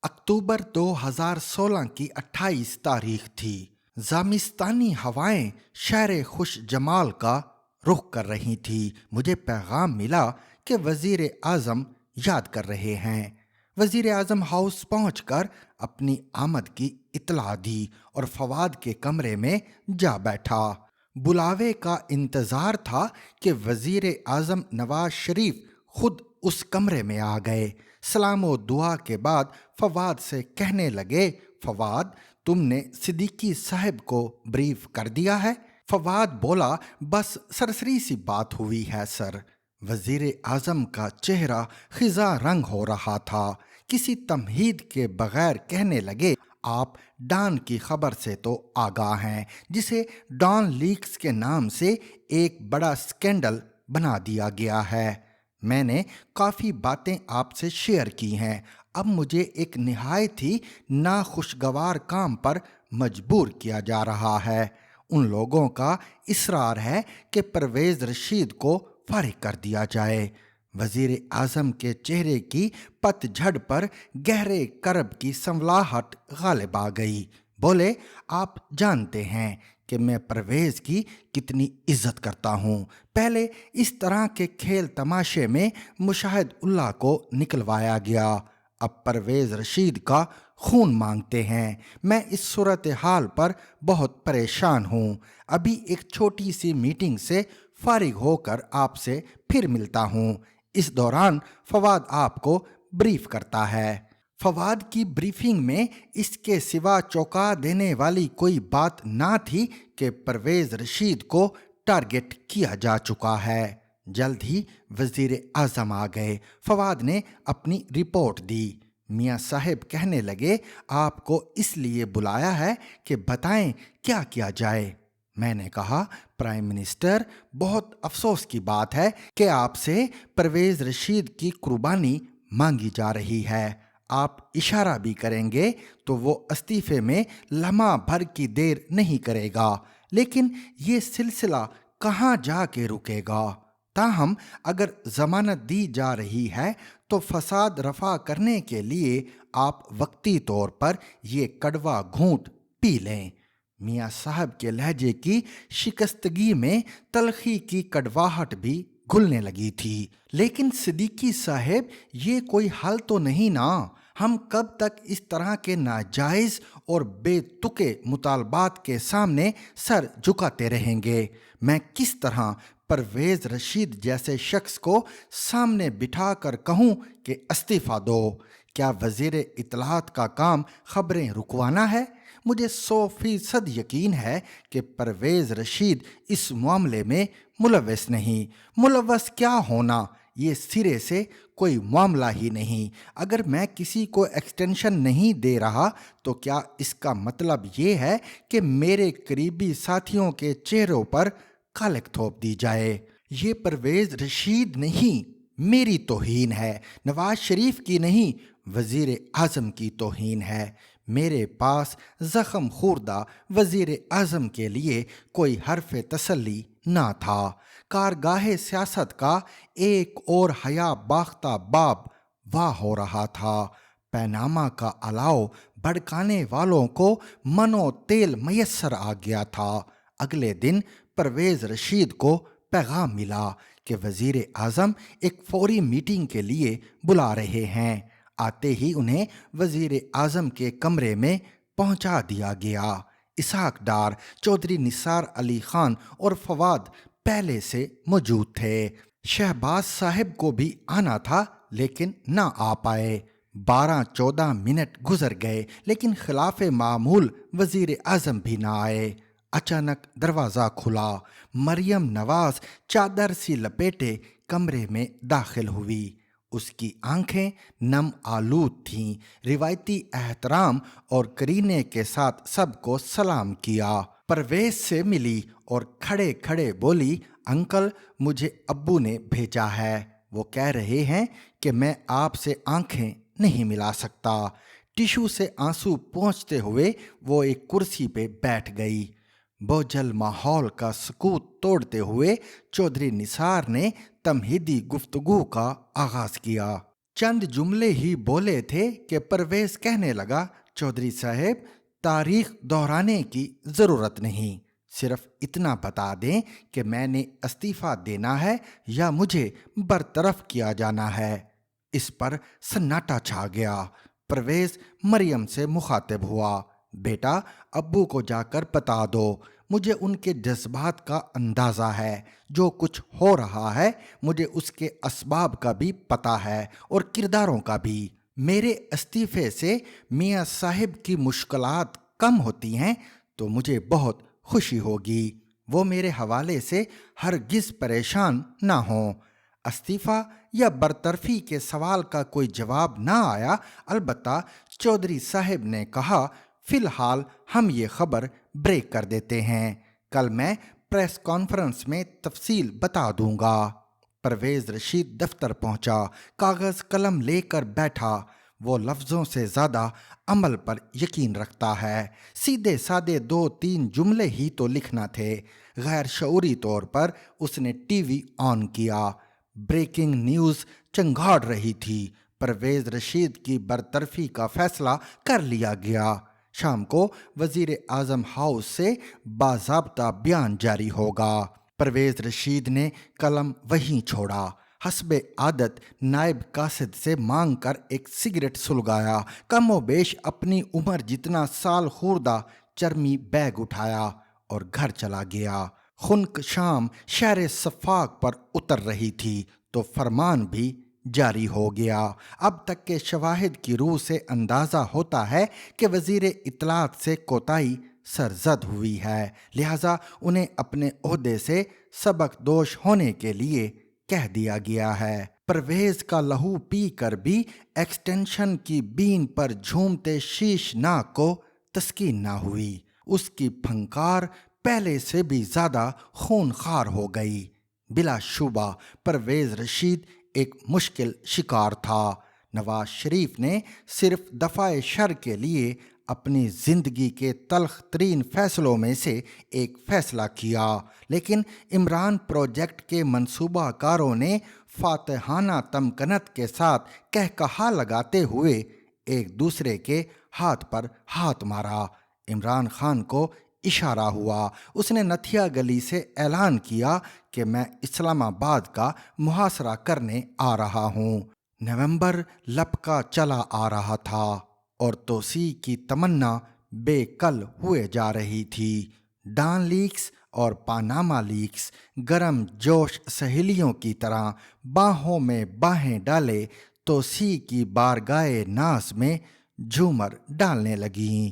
अक्टूबर 2016 की 28 तारीख थी। जामिस्तानी हवाएं शहर खुश जमाल का रुख कर रही थी। मुझे पैगाम मिला कि वजीर आजम याद कर रहे हैं। वजीर आजम हाउस पहुंचकर अपनी आमद की इतला दी और फवाद के कमरे में जा बैठा। बुलावे का इंतजार था कि वजीर आजम नवाज शरीफ खुद उस कमरे में आ गए। सलाम और दुआ के बाद फवाद से कहने लगे, फवाद, तुमने सिद्दीकी साहब को ब्रीफ कर दिया है? फवाद बोला, बस सरसरी सी बात हुई है सर। वजीर आजम का चेहरा खिजा रंग हो रहा था। किसी तमहीद के बगैर कहने लगे, आप डॉन की खबर से तो आगाह हैं, जिसे डॉन लीक्स के नाम से एक बड़ा स्कैंडल बना दिया गया है। मैंने काफ़ी बातें आपसे शेयर की हैं। अब मुझे एक निहायत ही नाखुशगवार काम पर मजबूर किया जा रहा है। उन लोगों का इसरार है कि परवेज़ रशीद को फारिग कर दिया जाए। वजीर आजम के चेहरे की पतझड़ पर गहरे करब की संवलाहट गालिब आ गई। बोले, आप जानते हैं कि मैं परवेज़ की कितनी इज्जत करता हूँ। पहले इस तरह के खेल तमाशे में मुशाहिद उल्लाह को निकलवाया गया, अब परवेज़ रशीद का खून मांगते हैं। मैं इस सूरत हाल पर बहुत परेशान हूँ। अभी एक छोटी सी मीटिंग से फारिग होकर आपसे फिर मिलता हूँ। इस दौरान फवाद आपको ब्रीफ करता है। फवाद की ब्रीफिंग में इसके सिवा चौंका देने वाली कोई बात ना थी कि परवेज़ रशीद को टारगेट किया जा चुका है। जल्द ही वजीर आजम आ गए। फवाद ने अपनी रिपोर्ट दी। मियाँ साहब कहने लगे, आपको इसलिए बुलाया है कि बताएं क्या किया जाए। मैंने कहा, प्राइम मिनिस्टर, बहुत अफसोस की बात है कि आपसे परवेज़ रशीद की कुर्बानी मांगी जा रही है। आप इशारा भी करेंगे तो वो इस्तीफे में लम्हा भर की देर नहीं करेगा, लेकिन ये सिलसिला कहाँ जाके रुकेगा? ताहम अगर जमानत दी जा रही है तो फसाद रफा करने के लिए आप वक्ती तौर पर ये कड़वा घूंट पी लें। मियाँ साहब के लहजे की शिकस्तगी में तलखी की कड़वाहट भी घुलने लगी थी। लेकिन सिद्दीकी साहब, ये कोई हल तो नहीं ना। हम कब तक इस तरह के नाजायज़ और बेतुके मुतालबात के सामने सर झुकाते रहेंगे? मैं किस तरह परवेज़ रशीद जैसे शख्स को सामने बिठाकर कहूँ कि इस्तीफ़ा दो? क्या वज़ीर इत्तलाआत का काम खबरें रुकवाना है? मुझे 100% यकीन है कि परवेज़ रशीद इस मामले में मुलव्वस नहीं। मुलव्वस क्या होना, ये सिरे से कोई मामला ही नहीं। अगर मैं किसी को एक्सटेंशन नहीं दे रहा तो क्या इसका मतलब ये है कि मेरे करीबी साथियों के चेहरों पर कालिक थोप दी जाए? ये परवेज़ रशीद नहीं, मेरी तौहीन है। नवाज शरीफ की नहीं, वज़ीर आज़म की तौहीन है। मेरे पास ज़ख्म खुर्दा वज़ीर आज़म के लिए कोई हर्फ तसल्ली ना था। कारगाह सियासत का एक और हया बाख्ता बाब वाह हो रहा था। पैनामा का अलाव भड़काने वालों को मनो तेल मैसर आ गया था। अगले दिन परवेज़ रशीद को पैगाम मिला कि वज़ीर आज़म एक फौरी मीटिंग के लिए बुला रहे हैं। आते ही उन्हें वज़ीर आज़म के कमरे में पहुंचा दिया गया। इसहाक डार, चौधरी निसार अली खान और फवाद पहले से मौजूद थे। शहबाज साहब को भी आना था लेकिन ना आ पाए। 12-14 मिनट गुजर गए लेकिन खिलाफ मामूल वज़ीर आज़म भी ना आए। अचानक दरवाज़ा खुला। मरियम नवाज चादर सी लपेटे कमरे में दाखिल हुई। उसकी आंखें नम आलूद थीं। रिवायती एहतराम और करीने के साथ सबको सलाम किया। परवेज़ से मिली और खड़े खड़े बोली, अंकल, मुझे अब्बू ने भेजा है। वो कह रहे हैं कि मैं आपसे आंखें नहीं मिला सकता। टिशू से आंसू पोंछते हुए वो एक कुर्सी पे बैठ गई। बोझल माहौल का सुकूत तोड़ते हुए चौधरी निसार ने तमहीदी गुफ्तगू का आगाज किया। चंद जुमले ही बोले थे कि परवेज कहने लगा, चौधरी साहब, तारीख दोहराने की जरूरत नहीं, सिर्फ इतना बता दें कि मैंने इस्तीफा देना है या मुझे बरतरफ किया जाना है। इस पर सन्नाटा छा गया। परवेज मरियम से मुखातिब हुआ, बेटा, अब्बू को जाकर बता दो, मुझे उनके जज्बात का अंदाज़ा है, जो कुछ हो रहा है मुझे उसके असबाब का भी पता है और किरदारों का भी। मेरे इस्तीफे से मियाँ साहिब की मुश्किलात कम होती हैं तो मुझे बहुत खुशी होगी। वो मेरे हवाले से हरगिज़ परेशान ना हों। इस्तीफ़ा या बरतरफी के सवाल का कोई जवाब ना आया। अलबत्ता चौधरी साहब ने कहा, फ़िलहाल हम ये खबर ब्रेक कर देते हैं, कल मैं प्रेस कॉन्फ्रेंस में तफसील बता दूंगा। परवेज़ रशीद दफ्तर पहुंचा, कागज़ कलम लेकर बैठा। वो लफ्ज़ों से ज़्यादा अमल पर यकीन रखता है। सीधे सादे 2-3 जुमले ही तो लिखना थे। गैर शऊरी तौर पर उसने टीवी ऑन किया। ब्रेकिंग न्यूज़ चंगाड़ रही थी। परवेज़ रशीद की बरतरफी का फैसला कर लिया गया। शाम को वज़ीर आज़म हाउस से बाज़ाब्ता बयान जारी होगा। परवेज़ रशीद ने कलम वहीं छोड़ा। हस्बे आदत नायब कासिद से मांग कर एक सिगरेट सुलगाया। कमोबेश अपनी उम्र जितना साल खुर्दा चर्मी बैग उठाया और घर चला गया। खुनक शाम शहर सफाक पर उतर रही थी तो फरमान भी जारी हो गया। अब तक के शवाहिद की रूह से अंदाज़ा होता है कि वज़ीर इत्तलात से कोताही सरजद हुई है, लिहाजा उन्हें अपने ओहदे से सबक दोष होने के लिए कह दिया गया है। परवेज का लहू पी कर भी एक्सटेंशन की बीन पर झूमते शीशनाग को तस्कीन ना हुई। उसकी फंकार पहले से भी ज्यादा खूनखार हो गई। बिलाशुबा परवेज रशीद एक मुश्किल शिकार था। नवाज शरीफ ने सिर्फ दफाए शर के लिए अपनी जिंदगी के तल्ख तरीन फैसलों में से एक फैसला किया, लेकिन इमरान प्रोजेक्ट के मंसूबाकारों ने फातहाना तमकनत के साथ कहकहा लगाते हुए एक दूसरे के हाथ पर हाथ मारा। इमरान खान को इशारा हुआ। उसने नथिया गली से ऐलान किया कि मैं इस्लामाबाद का मुहासरा करने आ रहा हूँ। नवंबर लपका चला आ रहा था और तोसी की तमन्ना बेकल हुए जा रही थी। डॉन लीक्स और पानामा लीक्स गरम जोश सहेलियों की तरह बाहों में बाहें डाले तोसी की बारगाए नाज में झूमर डालने लगीं।